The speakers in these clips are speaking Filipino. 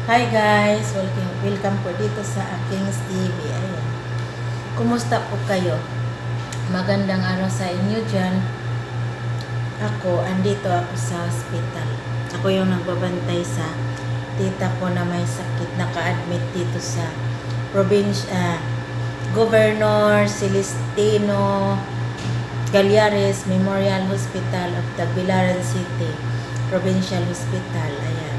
Hi guys! Welcome po dito sa King's TV. Ayan. Kumusta po kayo? Magandang araw sa inyo dyan. Andito ako sa hospital. Ako yung nagbabantay sa tita ko na may sakit. Naka-admit dito sa Governor Celestino Galyares Memorial Hospital of Tagbilaran City, Provincial Hospital. Ayan.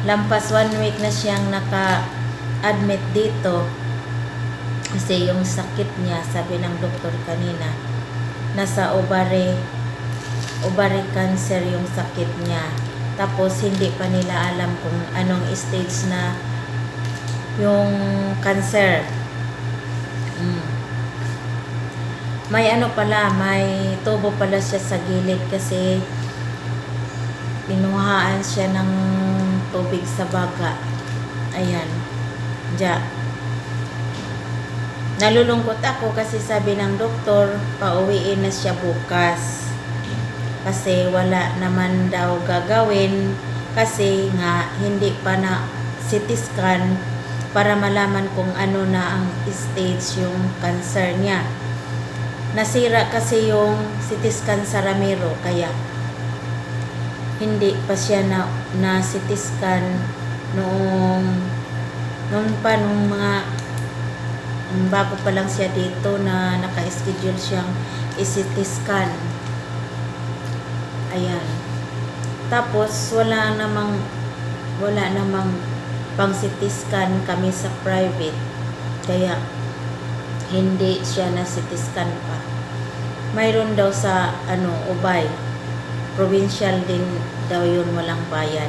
Lampas 1 week na siyang naka-admit dito kasi yung sakit niya, sabi ng doktor kanina, nasa ovary cancer yung sakit niya. Tapos hindi pa nila alam kung anong stage na yung cancer. May may tubo pala siya sa gilid kasi pinuhaan siya ng tubig sa baga. Ayan. Nalulungkot ako kasi sabi ng doktor, pauwiin na siya bukas. Kasi wala naman daw gagawin kasi nga hindi pa na CT scan para malaman kung ano na ang stage yung cancer niya. Nasira kasi yung CT scan sa Ramiro kaya hindi pa siya na CT scan noong mga bago pa lang siya dito na naka-schedule siyang i-CT scan. Ayan. Tapos wala namang pang CT scan kami sa private. Kaya hindi siya na CT scan pa. Mayroon daw sa Ubay. Provincial din daw yun, walang bayad.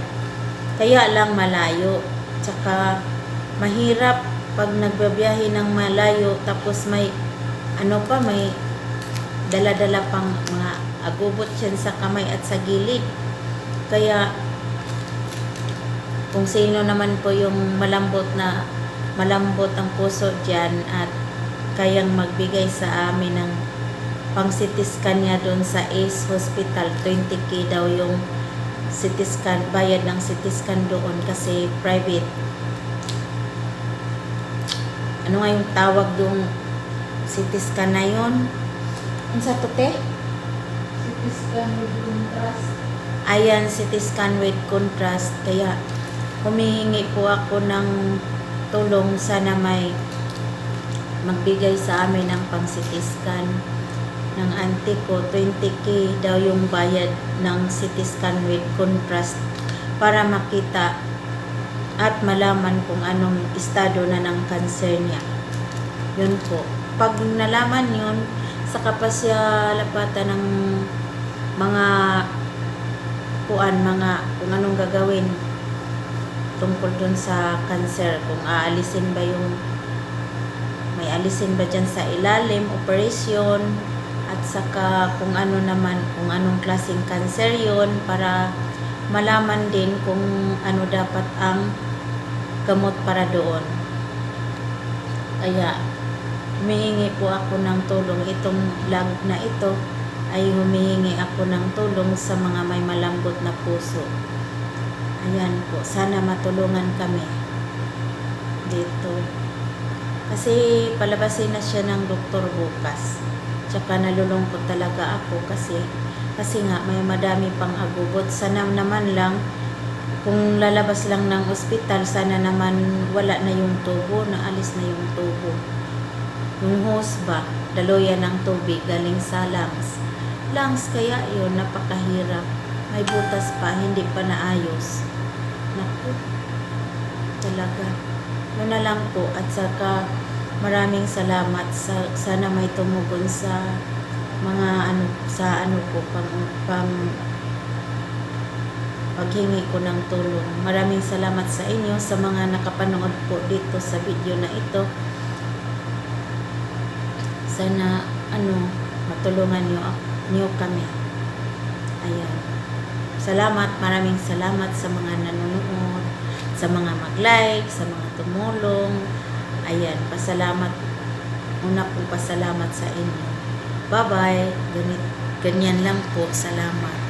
Kaya lang malayo. Tsaka mahirap pag nagbabiyahe ng malayo tapos may may dala-dala pang mga agubot yan sa kamay at sa gilid. Kaya kung sino naman po yung malambot ang puso dyan at kayang magbigay sa amin ng pang CT scan niya doon sa Ace Hospital, 20K daw yung CT scan, bayad ng CT scan doon kasi private. Ano nga yung tawag doon CT scan na yun? Ano sa tote? CT scan with contrast. Ayan, CT scan with contrast. Kaya humihingi po ako ng tulong, sana may magbigay sa amin ng pang CT scan ng auntie ko. 20K daw yung bayad ng CT scan with contrast para makita at malaman kung anong estado na ng cancer niya. Yun po. Pag nalaman yun, saka pa siya lapatan ng mga kung anong gagawin tungkol dun sa cancer. Kung may alisin ba dyan sa ilalim, operation, at saka kung anong klaseng cancer yun para malaman din kung ano dapat ang gamot para doon. Kaya humihingi po ako ng tulong. Itong vlog na ito ay humihingi ako ng tulong sa mga may malambot na puso. Ayan po, sana matulungan kami dito. Kasi palabasin na siya ng doktor bukas. Tsaka nalulungkot talaga ako kasi nga may madami pang agubot. Sana naman lang kung lalabas lang ng ospital, sana naman wala na yung tubo, naalis na yung tubo. Yung hose ba, daluyan ng tubig galing sa lungs. Kaya yun, napakahirap. May butas pa, hindi pa naayos. Naku, talaga. Yun na lang po. At saka maraming salamat. Sana may tumugon sa mga paghingi ko ng tulong. Maraming salamat sa inyo sa mga nakapanood po dito sa video na ito. Sana matulungan niyo kami. Ayan. Salamat, maraming salamat sa mga nanonood, sa mga mag-like, sa mga tumulong. Ayan, una pong pasalamat sa inyo. Bye-bye. Ganyan lang po. Salamat.